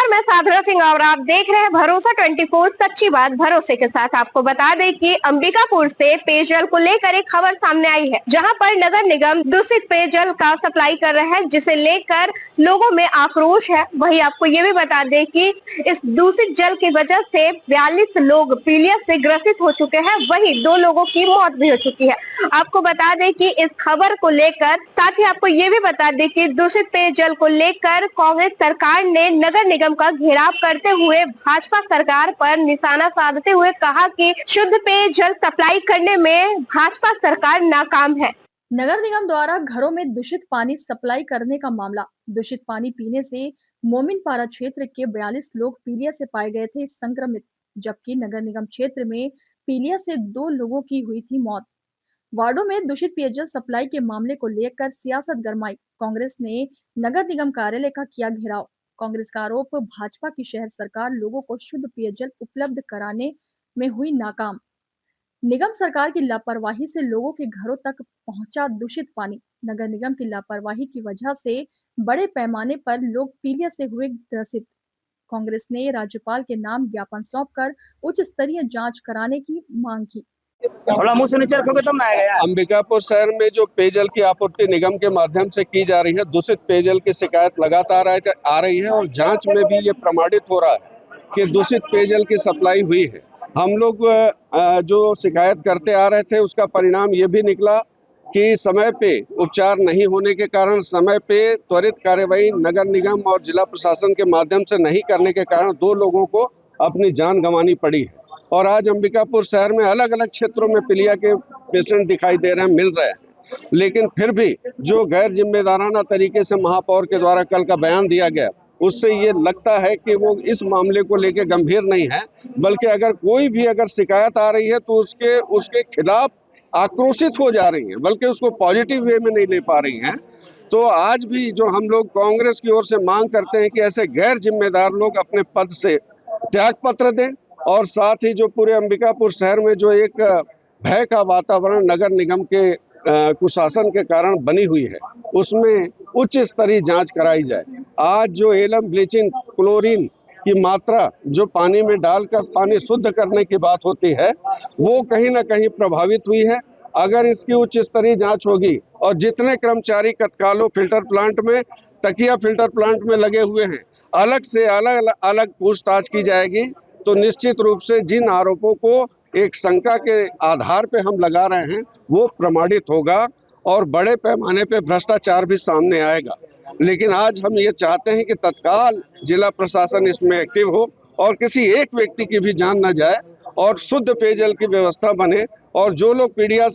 नमस्कार, मैं साधना सिंह और आप देख रहे हैं भरोसा 24 सच्ची बात भरोसे के साथ। आपको बता दें कि अंबिकापुर से पेयजल को लेकर एक खबर सामने आई है, जहां पर नगर निगम दूषित पेयजल का सप्लाई कर रहा है, जिसे लेकर लोगों में आक्रोश है। वहीं आपको ये भी बता दें कि इस दूषित जल की वजह से 42 लोग पीलिया से ग्रसित हो चुके हैं, वहीं 2 लोगों की मौत भी हो चुकी है। आपको बता दें कि इस खबर को लेकर, साथ ही आपको ये भी बता दें कि दूषित पेयजल को लेकर कांग्रेस सरकार ने नगर निगम का घेराव करते हुए भाजपा सरकार पर निशाना साधते हुए कहा कि शुद्ध पेयजल सप्लाई करने में भाजपा सरकार नाकाम है। नगर निगम द्वारा घरों में दूषित पानी सप्लाई करने का मामला। दूषित पानी पीने से मोमिनपारा क्षेत्र के 42 लोग पीलिया से पाए गए थे संक्रमित, जबकि नगर निगम क्षेत्र में पीलिया से 2 लोगों की हुई थी मौत। वार्डों में दूषित पेयजल सप्लाई के मामले को लेकर सियासत गरमाई। कांग्रेस ने नगर निगम कार्यालय का किया घेराव। कांग्रेस का आरोप, भाजपा की शहर सरकार लोगों को शुद्ध पेयजल उपलब्ध कराने में हुई नाकाम। निगम सरकार की लापरवाही से लोगों के घरों तक पहुंचा दूषित पानी। नगर निगम की लापरवाही की वजह से बड़े पैमाने पर लोग पीलिया से हुए ग्रसित। कांग्रेस ने राज्यपाल के नाम ज्ञापन सौंपकर उच्च स्तरीय जांच कराने की मांग की। अंबिकापुर शहर में जो पेयजल की आपूर्ति निगम के माध्यम से की जा रही है, दूषित पेयजल की शिकायत लगातार आ रही है और जांच में भी ये प्रमाणित हो रहा है कि दूषित पेयजल की सप्लाई हुई है। हम लोग जो शिकायत करते आ रहे थे, उसका परिणाम ये भी निकला कि समय पे उपचार नहीं होने के कारण, समय पे त्वरित कार्यवाही नगर निगम और जिला प्रशासन के माध्यम से नहीं करने के कारण 2 लोगों को अपनी जान गंवानी पड़ी है। और आज अंबिकापुर शहर में अलग अलग क्षेत्रों में पीलिया के पेशेंट दिखाई दे रहे हैं, मिल रहे हैं, लेकिन फिर भी जो गैर जिम्मेदाराना तरीके से महापौर के द्वारा कल का बयान दिया गया, उससे ये लगता है कि वो इस मामले को लेकर गंभीर नहीं है, बल्कि अगर कोई भी शिकायत आ रही है तो उसके खिलाफ आक्रोशित हो जा रही है, बल्कि उसको पॉजिटिव वे में नहीं ले पा रही हैं। तो आज भी जो हम लोग कांग्रेस की ओर से मांग करते हैं कि ऐसे गैर जिम्मेदार लोग अपने पद से त्याग पत्र दें, और साथ ही जो पूरे अंबिकापुर शहर में जो एक भय का वातावरण नगर निगम के कुशासन के कारण बनी हुई है, उसमें उच्च स्तरीय जांच कराई जाए। आज जो एलम, ब्लीचिंग, क्लोरीन की मात्रा जो पानी में डालकर पानी शुद्ध करने की बात होती है, वो कहीं ना कहीं प्रभावित हुई है। अगर इसकी उच्च स्तरीय जांच होगी और जितने कर्मचारी तत्कालों फिल्टर प्लांट में, तकिया फिल्टर प्लांट में लगे हुए हैं, अलग से अलग पूछताछ की जाएगी, तो निश्चित रूप से जिन आरोपों को एक शंका के आधार पे हम लगा रहे हैं वो प्रमाणित होगा और बड़े पैमाने पे भ्रष्टाचार भी सामने आएगा। लेकिन आज हम ये चाहते हैं कि तत्काल जिला प्रशासन इसमें एक्टिव हो और किसी एक व्यक्ति की भी जान न जाए और शुद्ध पेयजल की व्यवस्था बने, और जो लोग पीलिया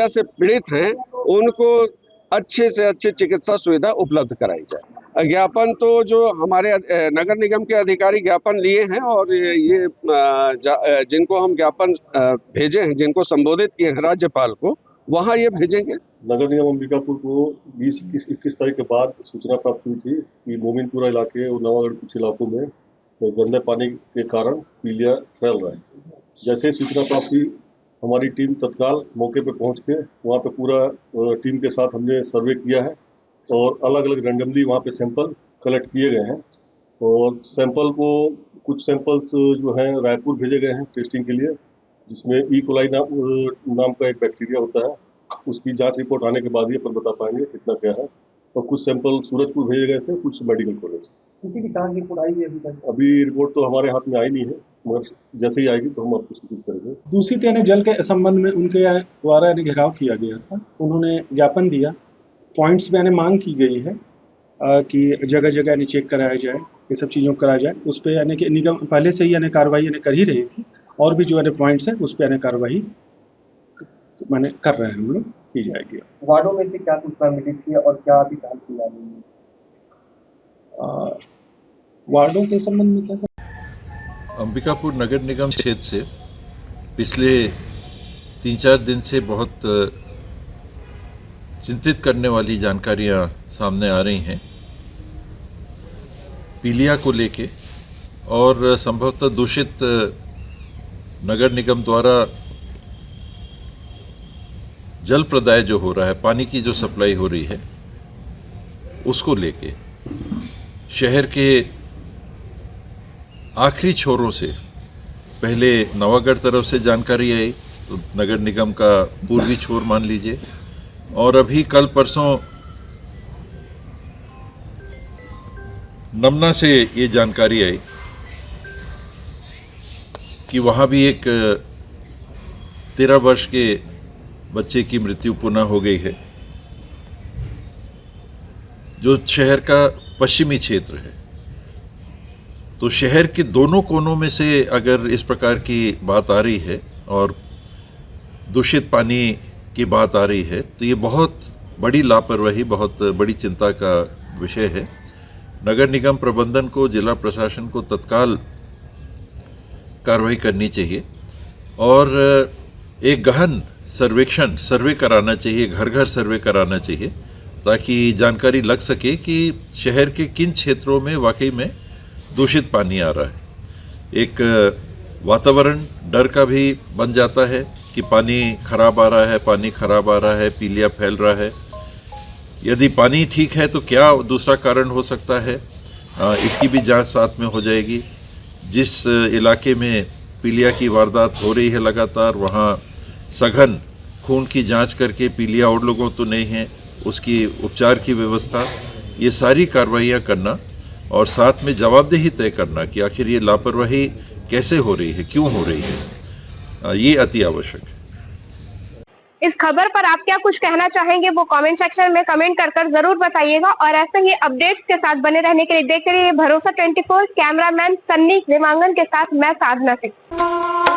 से पीड़ित हैं उनको अच्छे से अच्छी चिकित्सा सुविधा उपलब्ध कराई जाए। ज्ञापन तो जो हमारे नगर निगम के अधिकारी ज्ञापन लिए हैं, और ये जिनको हम ज्ञापन भेजे हैं, जिनको संबोधित किए हैं राज्यपाल को, वहाँ ये भेजेंगे। नगर निगम अंबिकापुर को 20-21 तारीख के बाद सूचना प्राप्त हुई थी कि मोमिनपुरा इलाके और नवागढ़ कुछ इलाकों में गंदे पानी के कारण पीलिया फैल रहा है। जैसे ही सूचना प्राप्त हुई, हमारी टीम तत्काल मौके पे पहुंच के वहाँ पे पूरा टीम के साथ हमने सर्वे किया है और अलग अलग रैंडमली वहाँ पे सैंपल कलेक्ट किए गए हैं, और सैंपल को कुछ सैंपल्स जो हैं रायपुर भेजे गए हैं टेस्टिंग के लिए, जिसमें ई कोलाई नाम का एक बैक्टीरिया होता है। उसकी जांच रिपोर्ट आने के बाद ही अपन बता पाएंगे कितना क्या है। और कुछ सैंपल सूरजपुर भेजे गए थे, कुछ मेडिकल कॉलेज। किसी की जांच रिपोर्ट आई है अभी रिपोर्ट तो हमारे हाथ में आई नहीं है, मगर जैसे ही आएगी तो हम आपको सूचित करेंगे। दूषित जल के संबंध में उनके द्वारा घेराव किया गया था, उन्होंने ज्ञापन दिया, पॉइंट्स में मांग की गई है कि जगह जगह चेक कराया जाए, ये सब चीज़ों को कराया जाए। उस पर कि निगम पहले से ही कार्रवाई कर ही रही थी, और भी जो पॉइंट्स है उस पर कार्रवाई कर रहे हैं, हम लोग की जाएगी। वार्डों में से क्या सूचना मिली थी और क्या अभी जांच की जा रही है? वार्डों के संबंध में क्या? अंबिकापुर नगर निगम क्षेत्र से पिछले 3-4 दिन से बहुत चिंतित करने वाली जानकारियां सामने आ रही हैं पीलिया को लेके, और संभवतः दूषित नगर निगम द्वारा जल प्रदाय जो हो रहा है, पानी की जो सप्लाई हो रही है, उसको लेके शहर के आखिरी छोरों से पहले नवागढ़ तरफ से जानकारी आई, तो नगर निगम का पूर्वी छोर मान लीजिए, और अभी कल परसों नमना से ये जानकारी आई कि वहाँ भी एक 13 वर्ष के बच्चे की मृत्यु पुनः हो गई है, जो शहर का पश्चिमी क्षेत्र है। तो शहर के दोनों कोनों में से अगर इस प्रकार की बात आ रही है और दूषित पानी की बात आ रही है, तो ये बहुत बड़ी लापरवाही, बहुत बड़ी चिंता का विषय है। नगर निगम प्रबंधन को, जिला प्रशासन को तत्काल कार्रवाई करनी चाहिए और एक गहन सर्वे कराना चाहिए, घर घर सर्वे कराना चाहिए, ताकि जानकारी लग सके कि शहर के किन क्षेत्रों में वाकई में दूषित पानी आ रहा है। एक वातावरण डर का भी बन जाता है कि पानी खराब आ रहा है, पानी खराब आ रहा है, पीलिया फैल रहा है। यदि पानी ठीक है तो क्या दूसरा कारण हो सकता है, इसकी भी जांच साथ में हो जाएगी। जिस इलाके में पीलिया की वारदात हो रही है लगातार, वहाँ सघन खून की जांच करके पीलिया और लोगों तो नहीं है, उसकी उपचार की व्यवस्था, ये सारी कार्रवाइयाँ करना और साथ में जवाबदेही तय करना कि आखिर ये लापरवाही कैसे हो रही है, क्यों हो रही है, ये अति आवश्यक है। इस खबर पर आप क्या कुछ कहना चाहेंगे वो कमेंट सेक्शन में कमेंट कर जरूर बताइएगा और ऐसे ही अपडेट्स के साथ बने रहने के लिए देखते रहिए भरोसा 24। कैमरामैन सन्नी देवांगन के साथ मैं साधना सिंह।